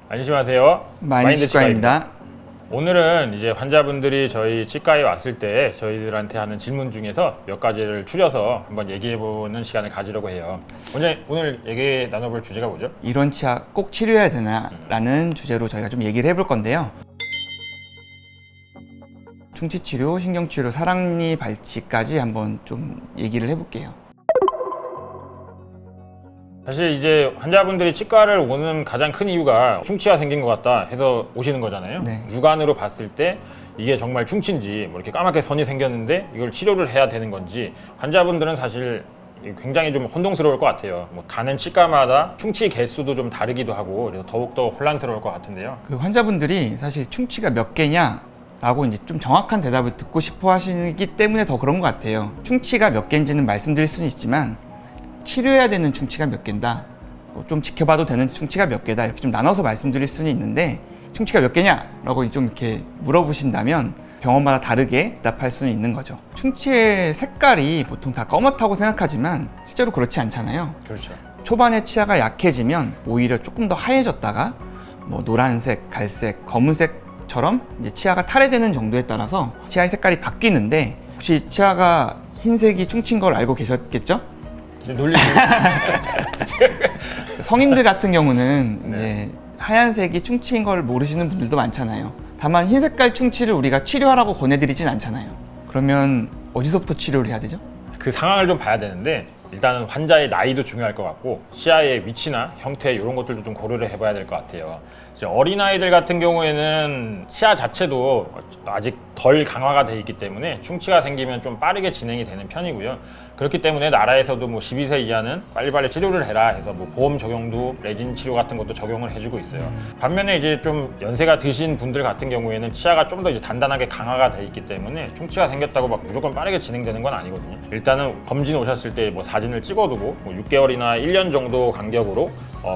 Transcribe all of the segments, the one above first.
안녕하세요. 마인드 치과입니다. 오늘은 이제 환자분들이 저희 치과에 왔을 때 저희들한테 하는 질문 중에서 몇 가지를 추려서 한번 얘기해보는 시간을 가지려고 해요. 오늘 얘기 나눠볼 주제가 뭐죠? 이런 치아 꼭 치료해야 되나? 라는 주제로 저희가 좀 얘기를 해볼 건데요. 충치치료, 신경치료, 사랑니 발치까지 한번 좀 얘기를 해볼게요. 사실 이제 환자분들이 치과를 오는 가장 큰 이유가 충치가 생긴 것 같다 해서 오시는 거잖아요. 네. 육안으로 봤을 때 이게 정말 충치인지 뭐 이렇게 까맣게 선이 생겼는데 이걸 치료를 해야 되는 건지 환자분들은 사실 굉장히 좀 혼동스러울 것 같아요. 뭐 가는 치과마다 충치 개수도 좀 다르기도 하고 그래서 더욱더 혼란스러울 것 같은데요. 그 환자분들이 사실 충치가 몇 개냐? 라고 이제 좀 정확한 대답을 듣고 싶어 하시기 때문에 더 그런 것 같아요. 충치가 몇 개인지는 말씀드릴 수는 있지만 치료해야 되는 충치가 몇 개인다, 좀 지켜봐도 되는 충치가 몇 개다, 이렇게 좀 나눠서 말씀드릴 수는 있는데 충치가 몇 개냐? 라고 좀 이렇게 물어보신다면 병원마다 다르게 대답할 수는 있는 거죠. 충치의 색깔이 보통 다 검었다고 생각하지만 실제로 그렇지 않잖아요. 그렇죠. 초반에 치아가 약해지면 오히려 조금 더 하얘졌다가 뭐 노란색, 갈색, 검은색처럼 이제 치아가 탈해되는 정도에 따라서 치아의 색깔이 바뀌는데, 혹시 치아가 흰색이 충치인 걸 알고 계셨겠죠? 성인들 같은 경우는 이제 하얀색이 충치인 걸 모르시는 분들도 많잖아요. 다만 흰 색깔 충치를 우리가 치료하라고 권해드리진 않잖아요. 그러면 어디서부터 치료를 해야 되죠? 그 상황을 좀 봐야 되는데 일단은 환자의 나이도 중요할 것 같고 치아의 위치나 형태 이런 것들도 좀 고려를 해봐야 될 것 같아요. 이제 어린아이들 같은 경우에는 치아 자체도 아직 덜 강화가 돼 있기 때문에 충치가 생기면 좀 빠르게 진행이 되는 편이고요. 그렇기 때문에 나라에서도 뭐 12세 이하는 빨리빨리 치료를 해라 해서 뭐 보험 적용도 레진 치료 같은 것도 적용을 해주고 있어요. 반면에 이제 좀 연세가 드신 분들 같은 경우에는 치아가 좀 더 이제 단단하게 강화가 돼 있기 때문에 충치가 생겼다고 막 무조건 빠르게 진행되는 건 아니거든요. 일단은 검진 오셨을 때 뭐 사진을 찍어두고 뭐 6개월이나 1년 정도 간격으로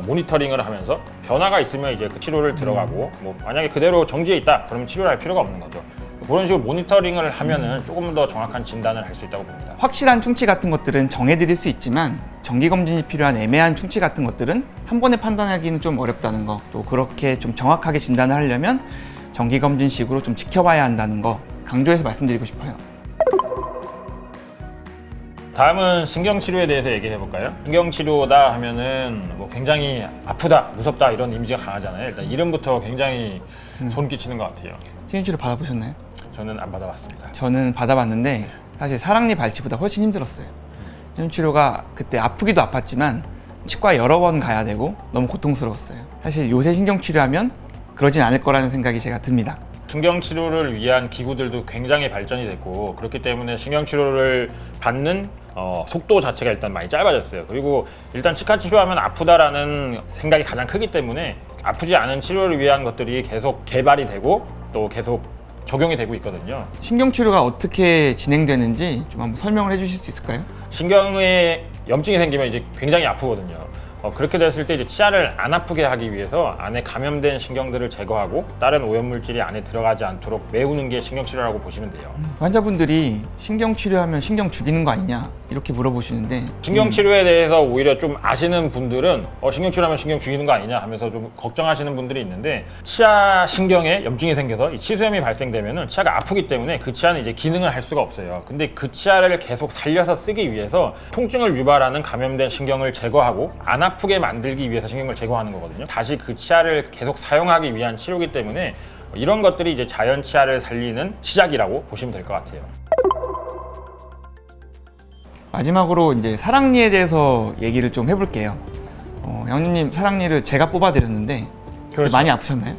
모니터링을 하면서 변화가 있으면 이제 그 치료를 들어가고 뭐 만약에 그대로 정지해 있다 그러면 치료를 할 필요가 없는 거죠. 그런 식으로 모니터링을 하면은 조금 더 정확한 진단을 할 수 있다고 봅니다. 확실한 충치 같은 것들은 정해드릴 수 있지만 정기검진이 필요한 애매한 충치 같은 것들은 한 번에 판단하기는 좀 어렵다는 거, 또 그렇게 좀 정확하게 진단을 하려면 정기검진식으로 좀 지켜봐야 한다는 거 강조해서 말씀드리고 싶어요. 다음은 신경치료에 대해서 얘기해 볼까요? 신경치료다 하면은 뭐 굉장히 아프다, 무섭다 이런 이미지가 강하잖아요. 일단 이름부터 굉장히 손 끼치는 것 같아요. 신경치료 받아보셨나요? 저는 안 받아봤습니다. 저는 받아봤는데 사실 사랑니 발치보다 훨씬 힘들었어요. 신경치료가 그때 아프기도 아팠지만 치과에 여러 번 가야 되고 너무 고통스러웠어요. 사실 요새 신경치료하면 그러진 않을 거라는 생각이 제가 듭니다. 신경치료를 위한 기구들도 굉장히 발전이 됐고 그렇기 때문에 신경치료를 받는 속도 자체가 일단 많이 짧아졌어요. 그리고 일단 치과 치료하면 아프다라는 생각이 가장 크기 때문에 아프지 않은 치료를 위한 것들이 계속 개발이 되고 또 계속 적용이 되고 있거든요. 신경치료가 어떻게 진행되는지 좀 한번 설명을 해주실 수 있을까요? 신경에 염증이 생기면 이제 굉장히 아프거든요. 그렇게 됐을 때 이제 치아를 안 아프게 하기 위해서 안에 감염된 신경들을 제거하고 다른 오염물질이 안에 들어가지 않도록 메우는 게 신경치료라고 보시면 돼요. 환자분들이 신경치료하면 신경 죽이는 거 아니냐 이렇게 물어보시는데, 신경치료에 대해서 오히려 좀 아시는 분들은 신경치료하면 신경 죽이는 거 아니냐 하면서 좀 걱정하시는 분들이 있는데, 치아 신경에 염증이 생겨서 이 치수염이 발생되면은 치아가 아프기 때문에 그 치아는 이제 기능을 할 수가 없어요. 근데 그 치아를 계속 살려서 쓰기 위해서 통증을 유발하는 감염된 신경을 제거하고 안 아프게 만들기 위해서 신경을 제거하는 거거든요. 다시 그 치아를 계속 사용하기 위한 치료이기 때문에 이런 것들이 이제 자연 치아를 살리는 시작이라고 보시면 될 것 같아요. 마지막으로 이제 사랑니에 대해서 얘기를 좀 해볼게요. 양님님 사랑니를 제가 뽑아드렸는데 그렇죠. 많이 아프셨나요?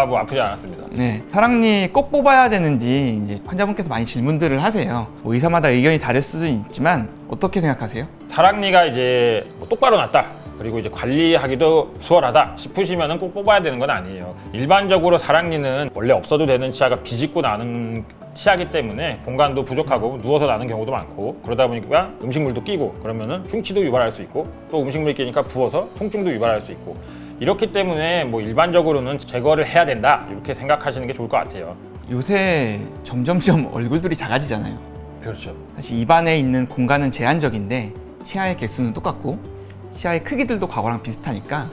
뭐 아프지 않았습니다. 네, 사랑니 꼭 뽑아야 되는지 이제 환자분께서 많이 질문들을 하세요. 뭐 의사마다 의견이 다를 수도 있지만 어떻게 생각하세요? 사랑니가 이제 뭐 똑바로 났다, 그리고 이제 관리하기도 수월하다 싶으시면은 꼭 뽑아야 되는 건 아니에요. 일반적으로 사랑니는 원래 없어도 되는 치아가 비집고 나는 치아기 때문에 공간도 부족하고 누워서 나는 경우도 많고, 그러다 보니까 음식물도 끼고 그러면은 충치도 유발할 수 있고, 또 음식물이 끼니까 부어서 통증도 유발할 수 있고, 이렇기 때문에 뭐 일반적으로는 제거를 해야 된다 이렇게 생각하시는 게 좋을 것 같아요. 요새 점점점 얼굴들이 작아지잖아요. 그렇죠. 사실 입안에 있는 공간은 제한적인데 치아의 개수는 똑같고 치아의 크기들도 과거랑 비슷하니까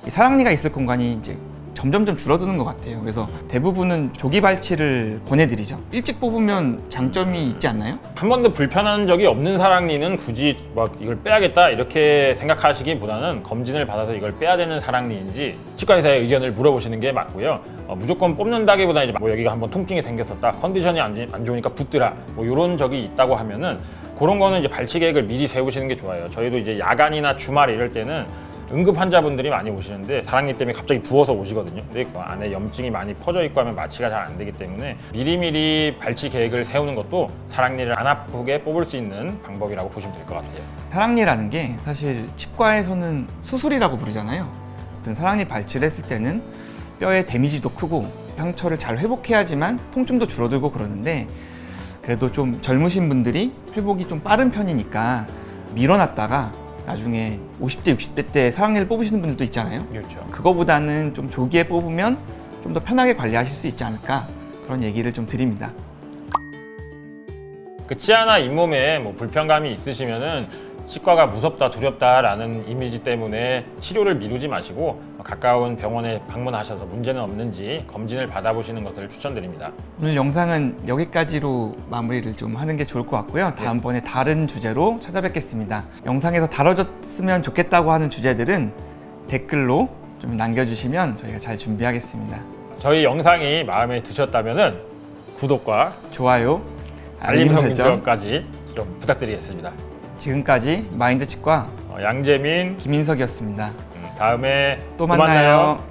이 사랑니가 있을 공간이 이제 점점점 줄어드는 것 같아요. 그래서 대부분은 조기 발치를 권해드리죠. 일찍 뽑으면 장점이 있지 않나요? 한 번도 불편한 적이 없는 사랑니는 굳이 막 이걸 빼야겠다 이렇게 생각하시기보다는 검진을 받아서 이걸 빼야 되는 사랑니인지 치과 의사의 의견을 물어보시는 게 맞고요. 무조건 뽑는다기보다 이제 뭐 여기가 한번 통증이 생겼었다, 컨디션이 안 좋으니까 붓더라, 뭐 이런 적이 있다고 하면은 그런 거는 이제 발치 계획을 미리 세우시는 게 좋아요. 저희도 이제 야간이나 주말 이럴 때는 응급 환자분들이 많이 오시는데 사랑니 때문에 갑자기 부어서 오시거든요. 근데 그 안에 염증이 많이 퍼져 있고 하면 마취가 잘 안 되기 때문에 미리미리 발치 계획을 세우는 것도 사랑니를 안 아프게 뽑을 수 있는 방법이라고 보시면 될 것 같아요. 사랑니라는 게 사실 치과에서는 수술이라고 부르잖아요. 어떤 사랑니 발치를 했을 때는 뼈의 데미지도 크고 상처를 잘 회복해야지만 통증도 줄어들고 그러는데, 그래도 좀 젊으신 분들이 회복이 좀 빠른 편이니까 밀어놨다가 나중에 50대, 60대 때 사랑니를 뽑으시는 분들도 있잖아요. 그렇죠. 그거보다는 좀 조기에 뽑으면 좀 더 편하게 관리하실 수 있지 않을까, 그런 얘기를 좀 드립니다. 그 치아나 잇몸에 뭐 불편감이 있으시면은 치과가 무섭다, 두렵다라는 이미지 때문에 치료를 미루지 마시고 가까운 병원에 방문하셔서 문제는 없는지 검진을 받아보시는 것을 추천드립니다. 오늘 영상은 여기까지로 마무리를 좀 하는 게 좋을 것 같고요. 다음번에 다른 주제로 찾아뵙겠습니다. 영상에서 다뤄졌으면 좋겠다고 하는 주제들은 댓글로 좀 남겨주시면 저희가 잘 준비하겠습니다. 저희 영상이 마음에 드셨다면은 구독과 좋아요, 알림 설정. 설정까지 좀 부탁드리겠습니다. 지금까지 마인드 치과 양재민, 김인석이었습니다. 다음에 또 만나요.